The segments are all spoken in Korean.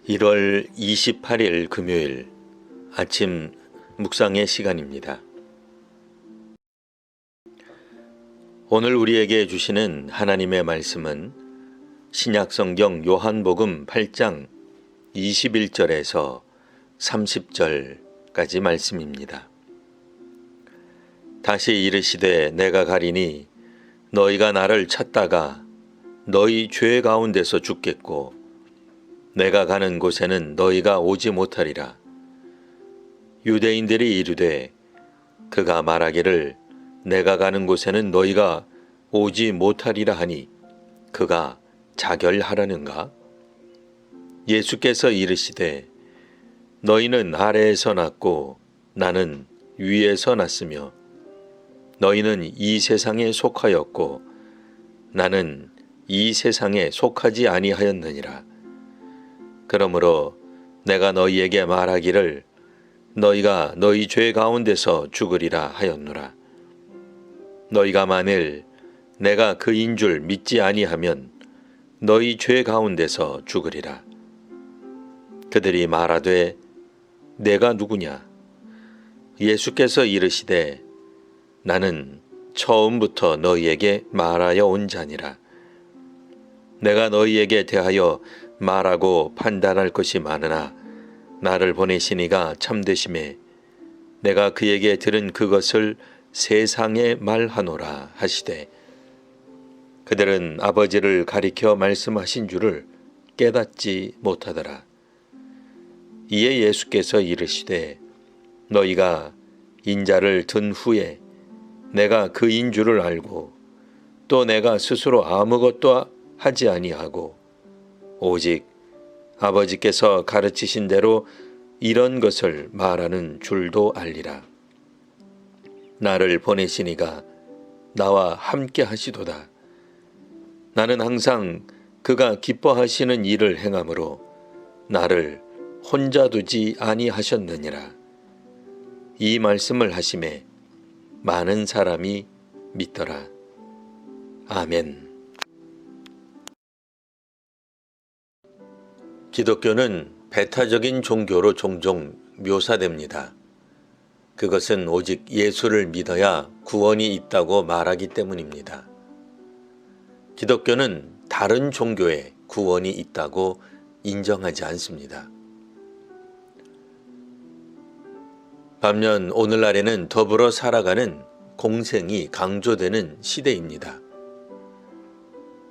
1월 28일 금요일 아침 묵상의 시간입니다. 오늘 우리에게 주시는 하나님의 말씀은 신약성경 요한복음 8장 21절에서 30절까지 말씀입니다. 다시 이르시되 내가 가리니 너희가 나를 찾다가 너희 죄 가운데서 죽겠고 내가 가는 곳에는 너희가 오지 못하리라. 유대인들이 이르되 그가 말하기를 내가 가는 곳에는 너희가 오지 못하리라 하니 그가 자결하라는가? 예수께서 이르시되 너희는 아래에서 났고 나는 위에서 났으며 너희는 이 세상에 속하였고 나는 이 세상에 속하지 아니하였느니라. 그러므로 내가 너희에게 말하기를 너희가 너희 죄 가운데서 죽으리라 하였노라. 너희가 만일 내가 그인 줄 믿지 아니하면 너희 죄 가운데서 죽으리라. 그들이 말하되 내가 누구냐? 예수께서 이르시되 나는 처음부터 너희에게 말하여 온 자니라. 내가 너희에게 대하여 말하고 판단할 것이 많으나 나를 보내신 이가 참되심에 내가 그에게 들은 그것을 세상에 말하노라 하시되 그들은 아버지를 가리켜 말씀하신 줄을 깨닫지 못하더라. 이에 예수께서 이르시되 너희가 인자를 든 후에 내가 그인 줄을 알고 또 내가 스스로 아무것도 하지 아니하고 오직 아버지께서 가르치신 대로 이런 것을 말하는 줄도 알리라. 나를 보내신 이가 나와 함께 하시도다. 나는 항상 그가 기뻐하시는 일을 행함으로 나를 혼자 두지 아니하셨느니라. 이 말씀을 하심에 많은 사람이 믿더라. 아멘. 기독교는 배타적인 종교로 종종 묘사됩니다. 그것은 오직 예수를 믿어야 구원이 있다고 말하기 때문입니다. 기독교는 다른 종교에 구원이 있다고 인정하지 않습니다. 반면 오늘날에는 더불어 살아가는 공생이 강조되는 시대입니다.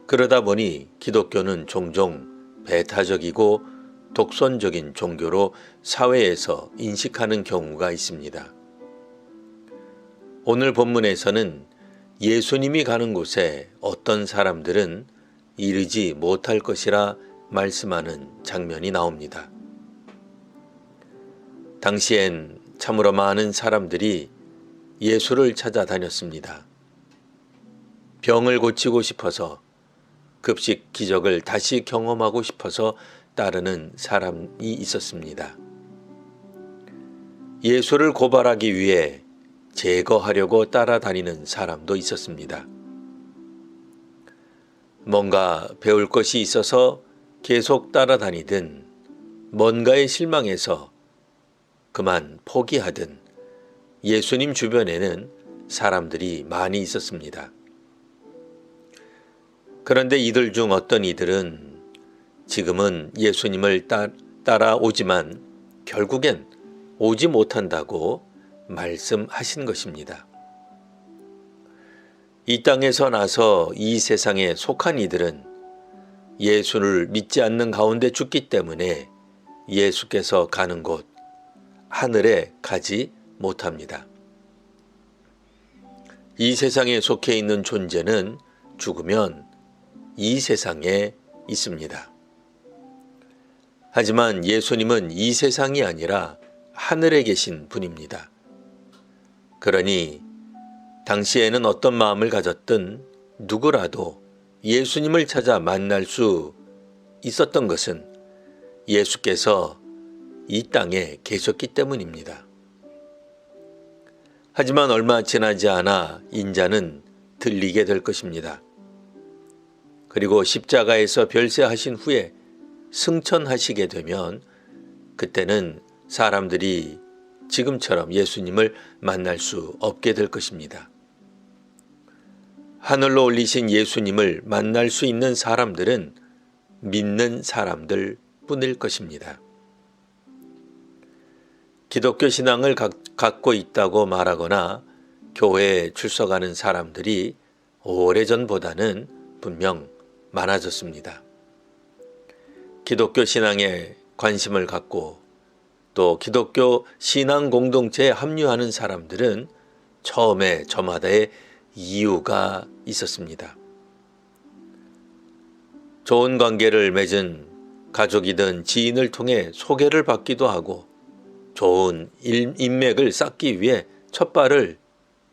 그러다 보니 기독교는 종종 배타적이고 독선적인 종교로 사회에서 인식하는 경우가 있습니다. 오늘 본문에서는 예수님이 가는 곳에 어떤 사람들은 이르지 못할 것이라 말씀하는 장면이 나옵니다. 당시엔 참으로 많은 사람들이 예수를 찾아다녔습니다. 병을 고치고 싶어서 급식 기적을 다시 경험하고 싶어서 따르는 사람이 있었습니다. 예수를 고발하기 위해 제거하려고 따라다니는 사람도 있었습니다. 뭔가 배울 것이 있어서 계속 따라다니든 뭔가에 실망해서 그만 포기하든 예수님 주변에는 사람들이 많이 있었습니다. 그런데 이들 중 어떤 이들은 지금은 예수님을 따라오지만 결국엔 오지 못한다고 말씀하신 것입니다. 이 땅에서 나서 이 세상에 속한 이들은 예수를 믿지 않는 가운데 죽기 때문에 예수께서 가는 곳, 하늘에 가지 못합니다. 이 세상에 속해 있는 존재는 죽으면 이 세상에 있습니다. 하지만 예수님은 이 세상이 아니라 하늘에 계신 분입니다. 그러니 당시에는 어떤 마음을 가졌든 누구라도 예수님을 찾아 만날 수 있었던 것은 예수께서 이 땅에 계셨기 때문입니다. 하지만 얼마 지나지 않아 인자는 들리게 될 것입니다. 그리고 십자가에서 별세하신 후에 승천하시게 되면 그때는 사람들이 지금처럼 예수님을 만날 수 없게 될 것입니다. 하늘로 올리신 예수님을 만날 수 있는 사람들은 믿는 사람들 뿐일 것입니다. 기독교 신앙을 갖고 있다고 말하거나 교회에 출석하는 사람들이 오래전보다는 분명 많아졌습니다. 기독교 신앙에 관심을 갖고 또 기독교 신앙 공동체에 합류하는 사람들은 처음에 저마다의 이유가 있었습니다. 좋은 관계를 맺은 가족이든 지인을 통해 소개를 받기도 하고 좋은 인맥을 쌓기 위해 첫발을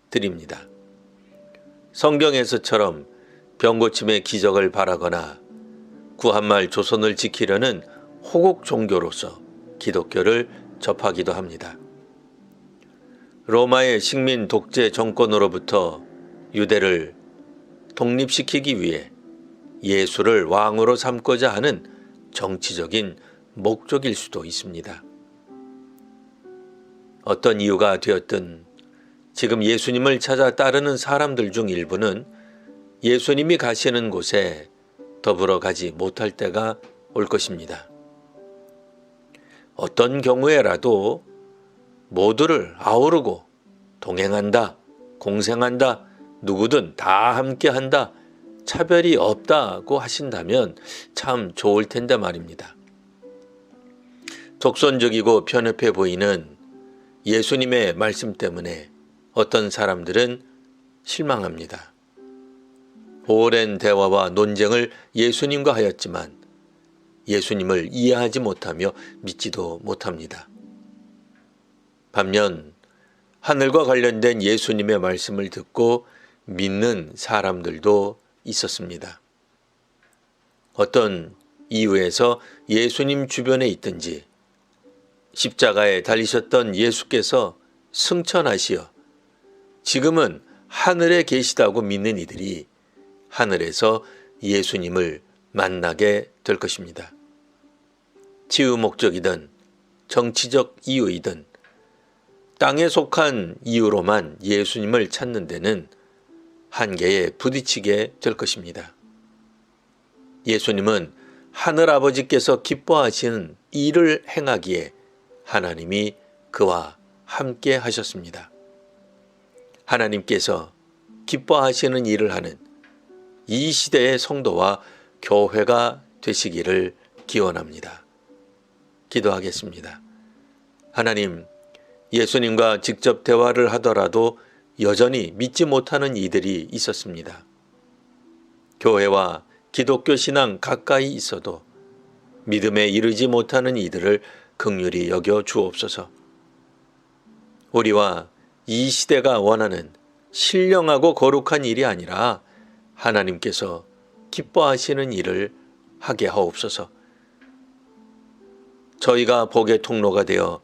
드립니다. 성경에서처럼 병고침의 기적을 바라거나 구한말 조선을 지키려는 호국 종교로서 기독교를 접하기도 합니다. 로마의 식민 독재 정권으로부터 유대를 독립시키기 위해 예수를 왕으로 삼고자 하는 정치적인 목적일 수도 있습니다. 어떤 이유가 되었든 지금 예수님을 찾아 따르는 사람들 중 일부는 예수님이 가시는 곳에 더불어 가지 못할 때가 올 것입니다. 어떤 경우에라도 모두를 아우르고 동행한다, 공생한다, 누구든 다 함께한다, 차별이 없다고 하신다면 참 좋을 텐데 말입니다. 독선적이고 편협해 보이는 예수님의 말씀 때문에 어떤 사람들은 실망합니다. 오랜 대화와 논쟁을 예수님과 하였지만 예수님을 이해하지 못하며 믿지도 못합니다. 반면 하늘과 관련된 예수님의 말씀을 듣고 믿는 사람들도 있었습니다. 어떤 이유에서 예수님 주변에 있든지 십자가에 달리셨던 예수께서 승천하시어 지금은 하늘에 계시다고 믿는 이들이 하늘에서 예수님을 만나게 될 것입니다. 치유 목적이든 정치적 이유이든 땅에 속한 이유로만 예수님을 찾는 데는 한계에 부딪히게 될 것입니다. 예수님은 하늘아버지께서 기뻐하시는 일을 행하기에 하나님이 그와 함께 하셨습니다. 하나님께서 기뻐하시는 일을 하는 이 시대의 성도와 교회가 되시기를 기원합니다. 기도하겠습니다. 하나님, 예수님과 직접 대화를 하더라도 여전히 믿지 못하는 이들이 있었습니다. 교회와 기독교 신앙 가까이 있어도 믿음에 이르지 못하는 이들을 긍휼히 여겨 주옵소서. 우리와 이 시대가 원하는 신령하고 거룩한 일이 아니라 하나님께서 기뻐하시는 일을 하게 하옵소서. 저희가 복의 통로가 되어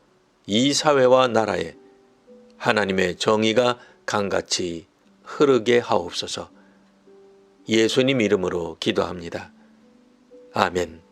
이 사회와 나라에 하나님의 정의가 강같이 흐르게 하옵소서. 예수님 이름으로 기도합니다. 아멘.